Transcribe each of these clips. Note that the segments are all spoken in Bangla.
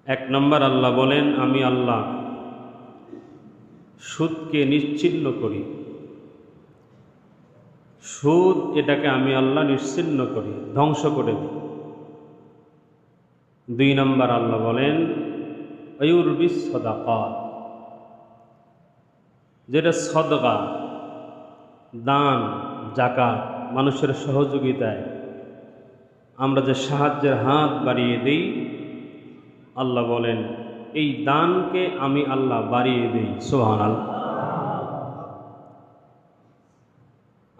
এক নম্বর আল্লাহ বলেন, আমি আল্লাহ সুদকে নিশ্চিহ্ন করি। সুদ এটাকে আমি আল্লাহ নিশ্চিহ্ন করি, ধ্বংস করে দিই। দুই নম্বর আল্লাহ বলেন, আয়ুরবিস সাদাকাত, যেটা সদকা, দান, জাকাত, মানুষের সহযোগিতায় আমরা যে সাহায্যের হাত বাড়িয়ে দিই, আল্লাহ বলেন এই দানকে আমি আল্লাহ বাড়িয়ে দিই। সুবহানাল্লাহ।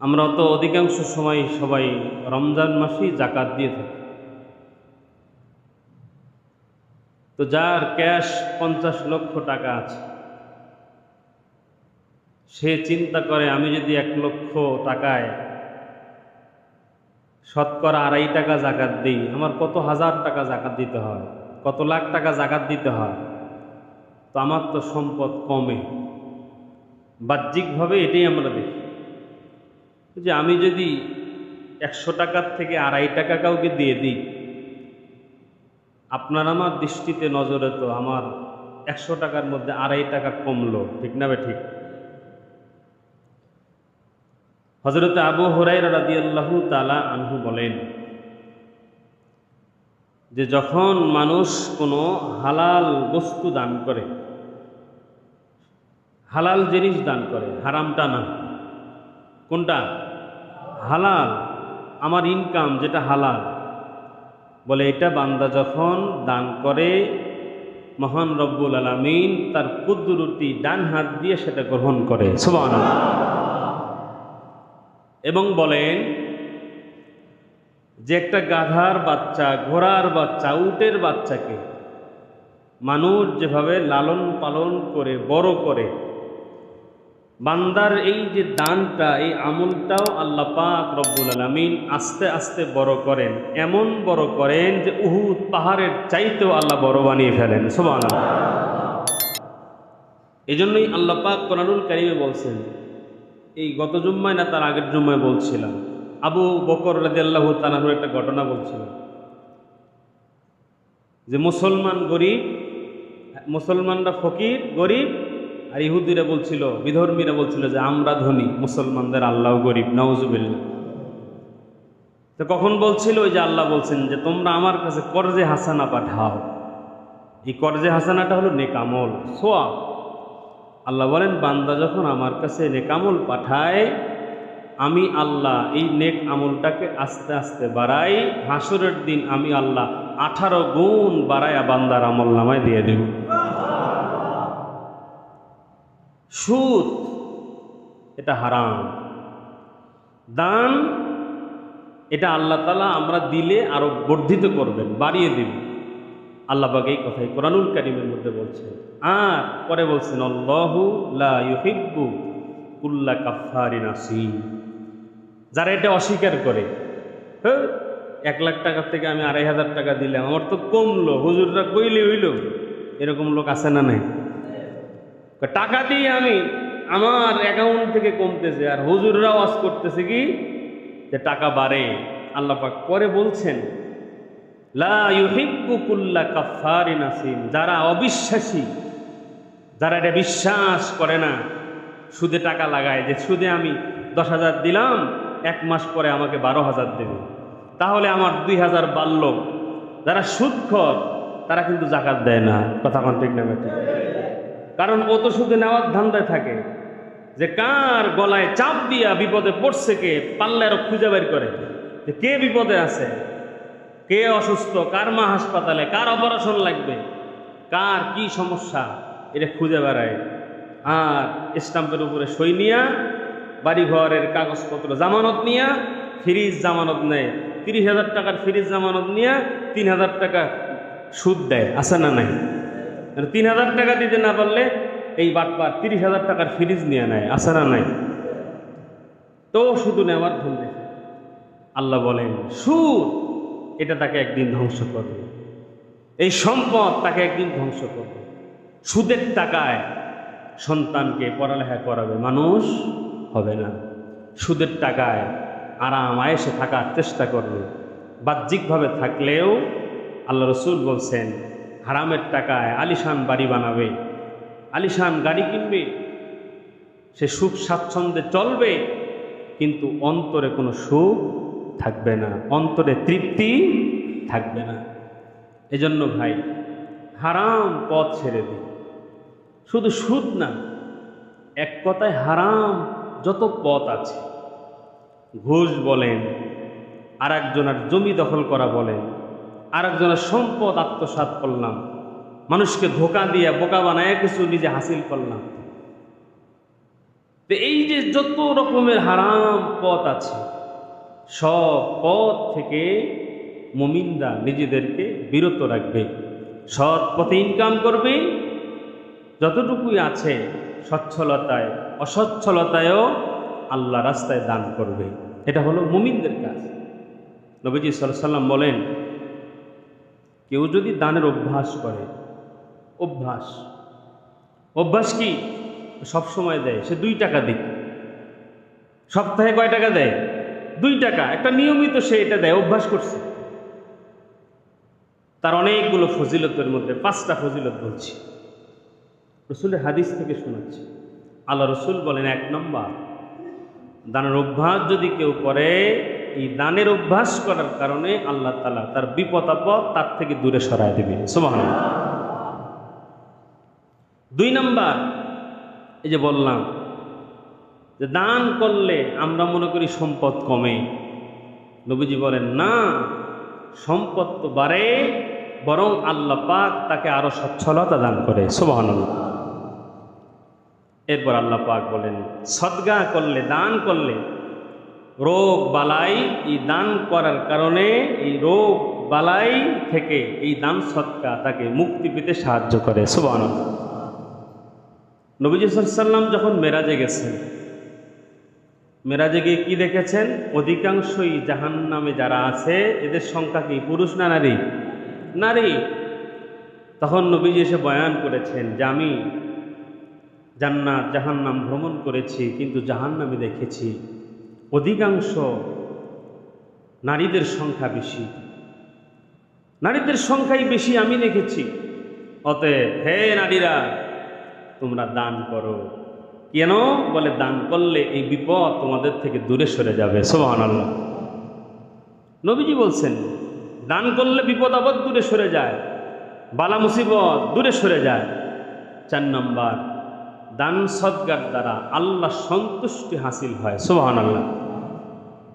আমরা তো অধিকাংশ সময় সবাই রমজান মাসেই জাকাত দিয়ে থাকি। তো যার ক্যাশ 50 লক্ষ টাকা আছে, সে চিন্তা করে আমি যদি 1 লক্ষ টাকায় শতকরা 2.5 টাকা জাকাত দিই, আমার কত হাজার টাকা জাকাত দিতে হয়, কত লাখ টাকা জাকাত দিতে হয়। তো আমার তো সম্পদ কমে। বাহ্যিকভাবে এটাই আমরা দেখি যে আমি যদি 100 টাকার থেকে 2.5 টাকা কাউকে দিয়ে দিই, আপনার আমার দৃষ্টিতে নজরে তো আমার 100 টাকার মধ্যে 2.5 টাকা কমলো, ঠিক না বে ঠিক? হযরত আবু হুরায়রা রাদিয়াল্লাহু তাআলা আনহু বলেন যে যখন মানুষ কোনো হালাল বস্তু দান করে, হালাল জিনিস দান করে, হারামটা না, কোনটা? হালাল, আমার ইনকাম যেটা হালাল, বলে এটা বান্দা যখন দান করে, মহান রব্বুল আলামিন তার কুদরতি ডান হাত দিয়ে সেটা গ্রহণ করে। সুবহানাল্লাহ। এবং বলেন যে একটা গাধার বাচ্চা, ঘোড়ার বাচ্চা, উটের বাচ্চাকে মানুষ যেভাবে লালন পালন করে বড় করে, বান্দার এই যে দানটা, এই আমলটাও আল্লাহ পাক রব্বুল আলামিন আস্তে আস্তে বড় করেন, এমন বড় করেন যে উহুদ পাহাড়ের চাইতেও আল্লাহ বড় বানিয়ে ফেলেন। সুবহানাল্লাহ। এই জন্যই আল্লাহ পাক কোরআনুল কারীমে বলছেন, এই গত জুম্মায় না তার আগের জুম্মায় বলছিলাম, আবু বকর রাদিয়াল্লাহু তাআলার একটা ঘটনা বলছিলাম যে মুসলমান গরিব, মুসলমানরা ফকির গরিব, আর ইহুদিরা বলছিল, বিধর্মীরা বলছিল যে আমরা ধনী, মুসলমানদের আল্লাহ গরিব। নাউজুবিল্লাহ। তো কখন বলছিল? ওই যে আল্লাহ বলছেন যে তোমরা আমার কাছে কর্জে হাসানা পাঠাও। এই কর্জে হাসানাটা হলো নেক আমল, সোয়াব। আল্লাহ বলেন বান্দা যখন আমার কাছে নেক আমল পাঠায়, আমি আল্লাহ এই নেক আমলটাকে আস্তে আস্তে বাড়াই। হাসরের দিন আমি আল্লাহ 18 গুণ বাড়াইয়া বান্দার আমল নামায় দিয়ে দেব। সুদ এটা হারাম, দান এটা আল্লাহ তাআলা আমরা দিলে আরো বর্ধিত করবেন, বাড়িয়ে দিবেন। আল্লাহ পাক এই কথাই কোরআনুল কারীমের মধ্যে বলছেন। আর পরে বলছেন, আল্লাহু লা ইউহিব্বু কুল্লা কাফফারিন আসীম। যারা এটা অস্বীকার করে, 1 লাখ টাকার থেকে আমি 2.5 টাকা দিলাম, আমার তো কমলো, হুজুররা কইলে হইল, এরকম লোক আছে না নাই? টাকা দিয়ে আমি, আমার অ্যাকাউন্ট থেকে কমতেছে, আর হুজুররা ওয়াজ করতেছে কি যে টাকা বাড়ে। আল্লাহ পাক পরে বলছেন, লা ইউহিব্বু কুল্লা কাফফারিন আসীম। যারা অবিশ্বাসী, যারা এটা বিশ্বাস করে না, সুদে টাকা লাগায়, যে সুদে আমি 10,000 দিলাম, 1 মাস পরে আমাকে 12,000 দেবে, তাহলে আমার 2,000 বাড়ল। যারা সুদখোর তারা কিন্তু জাকাত দেয় না। কথা কোন ঠিক না? কারণ ও তো সুদে নেওয়ার ধান্দায় থাকে, যে কার গলায় চাপ দিয়া বিপদে পড়ছে, কে পারলে আরো খুঁজে বের করে যে কে বিপদে আছে, কে অসুস্থ, কার মা হাসপাতালে, কার অপারেশন লাগবে, কার কি সমস্যা, এটা খুঁজে বেড়ায়। আর স্টাম্পের উপরে সই নিয়া, বাড়ি ঘরের কাগজপত্র জামানত নিয়া, ফ্রিজ জামানত নেয়, 30,000 টাকার ফ্রিজ জামানত নিয়া 3,000 টাকা সুদ দেয়। আছে না নাই? 3,000 টাকা দিতে না পারলে এই বাটপার 30,000 টাকার ফ্রিজ নিয়ে নেয়। আছে না নাই? তো শুধু নেওয়ার ধরলে আল্লাহ বলেন সুদ এটা তাকে একদিন ধ্বংস করবে, এই সম্পদ তাকে একদিন ধ্বংস করবে। সুদের টাকায় সন্তানকে পড়ালেখা করাবে, মানুষ হবে না। সুদের টাকায় আরাম আয়েশে থাকার চেষ্টা করবে, বাহ্যিকভাবে থাকলেও আল্লাহ রসুল বলছেন, হারামের টাকায় আলিশান বাড়ি বানাবে, আলিশান গাড়ি কিনবে, সে সুখ স্বাচ্ছন্দ্যে চলবে, কিন্তু অন্তরে কোনো সুখ থাকবে না, অন্তরে তৃপ্তি থাকবে না। এজন্য ভাই হারাম পথ ছেড়ে দিই। শুধু সুদ না, এক কথায় হারাম যত পথ আছে, ঘুষ বলেন, আর একজনের জমি দখল করা বলেন, আর একজনের সম্পদ আত্মসাৎ করলাম, মানুষকে ধোঁকা দিয়ে বোকা বানায় কিছু নিজে হাসিল করলাম। তো এই যে যত রকমের হারাম পথ আছে, সব পথ থেকে মুমিনরা নিজেদেরকে বিরত রাখবে, সৎ পথে ইনকাম করবে, যতটুকুই আছে সচ্ছলতায় অসচ্ছলতায়ও আল্লাহ রাস্তায় দান করবে। এটা হলো মুমিনদের কাজ। নবীজি সাল্লাল্লাহু আলাইহি ওয়াসাল্লাম বলেন, কেউ যদি দানের অভ্যাস করে, অভ্যাস কি সব সময় দেয়, সে 2 টাকা দিক, সপ্তাহে কয় টাকা দেয়? 2 টাকা, একটা নিয়মিত সে এটা দেয়, অভ্যাস করছে। তার অনেকগুলো ফজিলতের মধ্যে 5টা ফজিলত বলছি, রসুলের হাদিস থেকে শোনাচ্ছি। আল্লাহ রসুল বলেন, 1 নম্বর, দানের অভ্যাস যদি কেউ করে, এই দানের অভ্যাস করার কারণে আল্লাহ তাআলা তার বিপদ আপদ তার থেকে দূরে সরায় দেবে। সুবহানাল্লাহ। 2 নম্বর, এই যে বললাম যে দান করলে আমরা মনে করি সম্পদ কমে, নবীজি বলেন না, সম্পদ তো বাড়ে, বরং আল্লাহ পাক তাকে আরো সচ্ছলতা দান করে। সুবহানাল্লাহ। এরপর আল্লাহ পাক বলেন, সদকা করলে, দান করলে রোগ বালাই, এই দান করার কারণে এই রোগ বালাই থেকে এই দান সদকা তাকে মুক্তি পেতে সাহায্য করে। সুবহানাল্লাহ। নবীজি সাল্লাল্লাহু আলাইহি ওয়াসাল্লাম যখন মেরাজে গেছেন, মেরাজে গিয়ে কি দেখেছেন? অধিকাংশই জাহান্নামে যারা আছে এদের সংখ্যা কি, পুরুষ না নারী? নারী। তখন নবীজি এসে বয়ান করেছেন যে আমি জান্নাত জাহান্নাম ভ্রমণ করেছি, কিন্তু জাহান্নামে দেখেছি অধিকাংশ নারীদের সংখ্যা বেশি, নারীদের সংখ্যাই বেশি আমি দেখেছি। অতএব হে নারীরা, তোমরা দান করো। কেন? বলে দান করলে এই বিপদ তোমাদের থেকে দূরে সরে যাবে। সুবহানাল্লাহ। নবীজি বলছেন দান করলে বিপদ আপদ দূরে সরে যায়, বালা মুসিবত দূরে সরে যায়। 4 নম্বর, দান সদকার দ্বারা আল্লাহ সন্তুষ্টি হাসিল হয়। সুবহানাল্লাহ।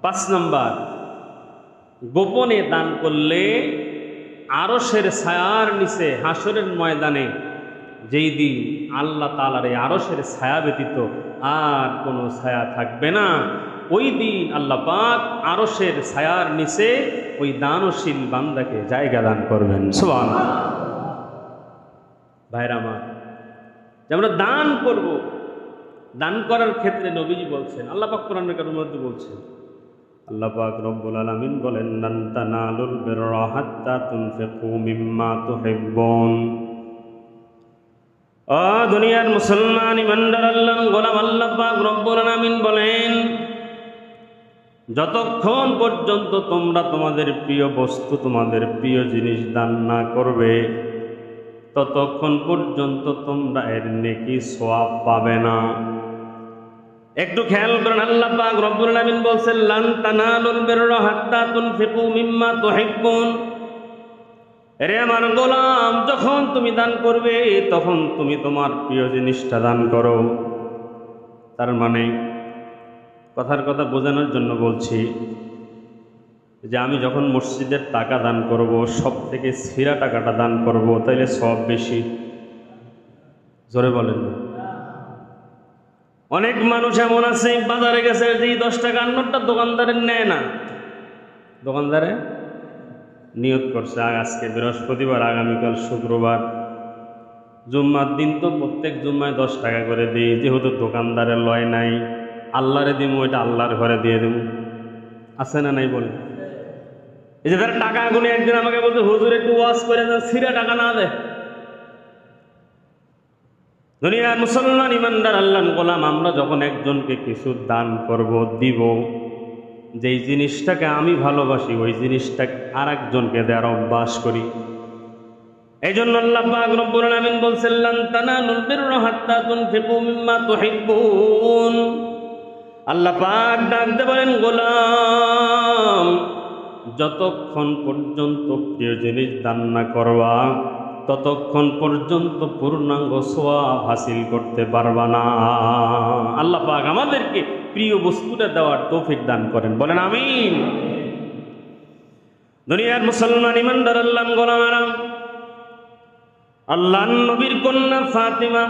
5 নম্বর, গোপনে দান করলে আরশের ছায়ার নিচে হাসরের ময়দানে যেই দিন আল্লাহ তাআলার এই আরশের ছায়া ব্যতীত আর কোনো ছায়া থাকবে না, ওই দিন আল্লাহ পাক আরশের ছায়ার নিচে ওই দানশীল বান্দাকে জায়গা দান করবেন। সুবহানাল্লাহ। ভাইরা আমার, যে আমরা দান করব, দান করার ক্ষেত্রে নবীজি বলছেন, আল্লাহ পাক কোরআনের কারিমের মধ্যে বলছেন, আল্লাহ পাক রব্বুল আলামিন বলেন, লান তানালুল বিররা হাত্তা তুনফিকু মিম্মা তুহিব্বুন। ও দুনিয়ার মুসলমান ইমানদার আল্লাহর গোলাম, আল্লাহ পাক রব্বুল আলামিন বলেন, যতক্ষণ পর্যন্ত তোমরা তোমাদের প্রিয় বস্তু, তোমাদের প্রিয় জিনিস দান না করবে, ততক্ষণ পর্যন্ত তোমরা এর নেকি সওয়াব পাবে না। একটু খেয়াল করেন, আল্লাহ পাক রব্বুল আলামিন বলছেন, লান তানালুল বিররা হাত্তা তুনফিকু মিম্মা তুহিব্বুন। এরে আমার গোলাম, যখন তুমি দান করবে তখন তুমি তোমার প্রিয় জিনিসটা দান করো। তার মানে কথার কথা বোঝানোর জন্য বলছি যে আমি যখন মসজিদের টাকা দান করব, সব থেকে ছিঁড়া টাকাটা দান করব, তাইলে সব বেশি। জোরে বলেন না। অনেক মানুষ এমন আছে, বাজারে গেছে, যে 10 টাকা নোটটা দোকানদারের নেয় না, দোকানদারে নিয়ত করছে আজকে বৃহস্পতিবার, আগামীকাল শুক্রবার, জুম্মার দিন তো প্রত্যেক জুম্মায় 10 টাকা করে দিই, যেহেতু দোকানদারের লয় নাই, আল্লাহরে দিব, ওইটা আল্লাহর ঘরে দিয়ে দেব। আছে না নাই বলে? এই যে তার টাকা গুনে একদিন আমাকে বলতে, হুজুর একটু ওয়াজ করে দেন, ছিঁড়া টাকা না দেয়। দুনিয়ার মুসলমান ইমানদার আল্লাহর গোলাম, আমরা যখন একজনকে কিছু দান করব, দিব, যেই জিনিসটাকে আমি ভালোবাসি ওই জিনিসটাকে আর একজনকে দেওয়ার অভ্যাস করি। এই জন্য আল্লাহ পাক রব্বুল আলামিন বলছেন লান তানালুল বিররা হাত্তা তুনফিকু মিম্মা তুহিব্বুন। আল্লাহ পাক ডাকতে বলেন, গোলাম, যতক্ষণ পর্যন্ত প্রিয় জিনিস দান না করবা ততক্ষণ পর্যন্ত পূর্ণাঙ্গ সওয়াব হাসিল করতে পারবা না। আল্লাহ পাক আমাদেরকে প্রিয় বস্তুটা দেওয়ার তৌফিক দান করেন, বলেন আমিন। দুনিয়ার মুসলমান ইমানদার আল্লাহর গোলামেরা, আল্লাহর নবীর কন্যা ফাতিমা,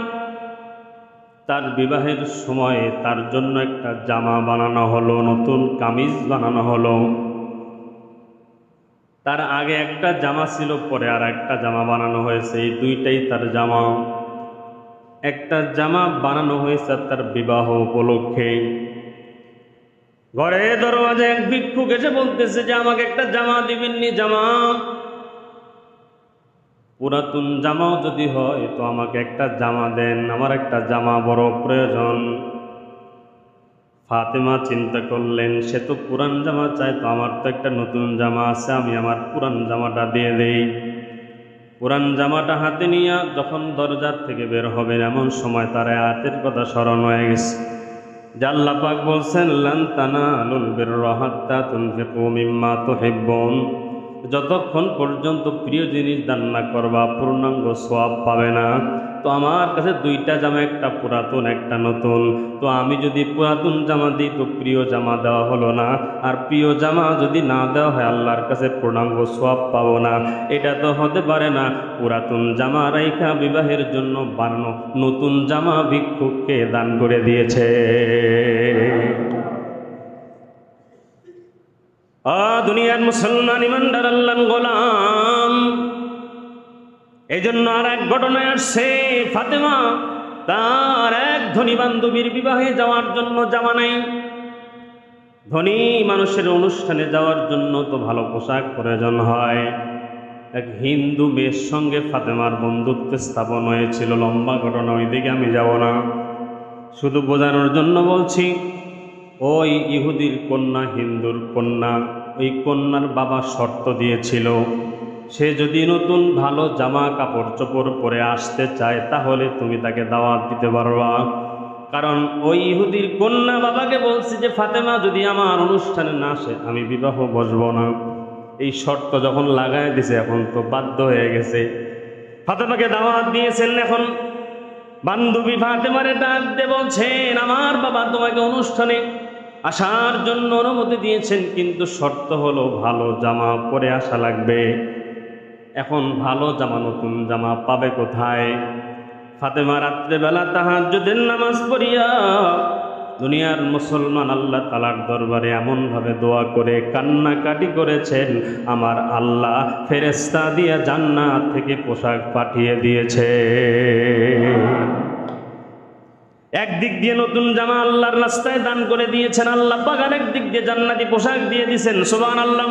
তার বিবাহের সময়ে তার জন্য একটা জামা বানানো হলো, নতুন কামিজ বানানো হলো। তার আগে একটা জামা ছিল, পরে আর একটা জামা বানানো হয়েছে। এই দুইটাই তার জামা। একটা জামা বানানো হয়েছে তার বিবাহ উপলক্ষে। ঘরে দরওয়াজে এক ভিক্ষুক এসে বলতেছে যে আমাকে একটা জামা দিবেননি, জামা, পুরাতন জামাও যদি হয় তো আমাকে একটা জামা দেন, আমার একটা জামা বড় প্রয়োজন। ফাতেমা চিন্তা করলেন, সে তো পুরান জামা চায়, তো আমার তো একটা নতুন জামা আছে, আমি আমার পুরান জামাটা দিয়ে দেই। পুরান জামাটা হাতে নিয়ে যখন দরজার থেকে বের হবেন, এমন সময় তার আয়াতের কথা স্মরণ হয়ে গেছে যে আল্লাহ পাক বলছেন লান তানালুল বিররা হাত্তা তুনফিকু মিম্মা তুহিব্বুন। যতক্ষণ পর্যন্ত প্রিয় জিনিস দান না করবা পূর্ণাঙ্গ সওয়াব পাবে না। তো আমার কাছে দুইটা জামা, একটা পুরাতন একটা নতুন। তো আমি যদি পুরাতন জামা দিই তো প্রিয় জামা দেওয়া হলো না, আর প্রিয় জামা যদি না দেওয়া হয় আল্লাহর কাছে পূর্ণাঙ্গ সওয়াব পাবো না। এটা তো হতে পারে না। পুরাতন জামা রাইখা বিবাহের জন্য বানানো নতুন জামা ভিক্ষুককে দান করে দিয়েছে। দুনিয়ার মুসলমান ইমানদার আল্লাহর গোলাম, এই জন্য আর এক ঘটনায় আসছে, ফাতেমা তার এক ধনী বান্ধবীর বিবাহে যাওয়ার জন্য জামা নাই। ধনী মানুষের অনুষ্ঠানে যাওয়ার জন্য তো ভালো পোশাক প্রয়োজন হয়। এক হিন্দু মেয়ের সঙ্গে ফাতেমার বন্ধুত্ব স্থাপন হয়েছিল। লম্বা ঘটনা, ওইদিকে আমি যাব না, শুধু বোঝানোর জন্য বলছি। ওই ইহুদির কন্যা, হিন্দুর কন্যা, ওই কন্যার বাবা শর্ত দিয়েছিল, সে যদি নতুন ভালো জামা কাপড় চোপড় পরে আসতে চায় তাহলে তুমি তাকে দাওয়াত দিতে পারবা। কারণ ওই ইহুদির কন্যা বাবাকে বলছে যে ফাতেমা যদি আমার অনুষ্ঠানে না আসে আমি বিবাহ বসবো না। এই শর্ত যখন লাগায় দিছে, এখন তো বাধ্য হয়ে গেছে। ফাতেমাকে দাওয়াত দিয়েছেন। এখন বান্ধবী ফাতেমারে ডাক দিয়ে বলছেন, আমার বাবা তোমাকে অনুষ্ঠানে আসার জন্য অনুমতি দিয়েছেন, কিন্তু শর্ত হলো ভালো জামা পরে আসা লাগবে। এখন ভালো জামা, নতুন জামা পাবে কোথায়? ফাতেমা রাত্রেবেলা তাহাজ্জুদের নামাজ পড়িয়া দুনিয়ার মুসলমান আল্লাহ তাআলার দরবারে এমনভাবে দোয়া করে কান্নাকাটি করেছেন, আমার আল্লাহ ফেরেশতা দিয়া জান্নাত থেকে পোশাক পাঠিয়ে দিয়েছে। একদিক দিয়ে নতুন জামা আল্লাহর রাস্তায় দান করে দিয়েছেন আল্লাহ পাক, আরেক দিক দিয়ে জান্নাতি পোশাক দিয়ে দিয়েছেন। সুবহানাল্লাহ।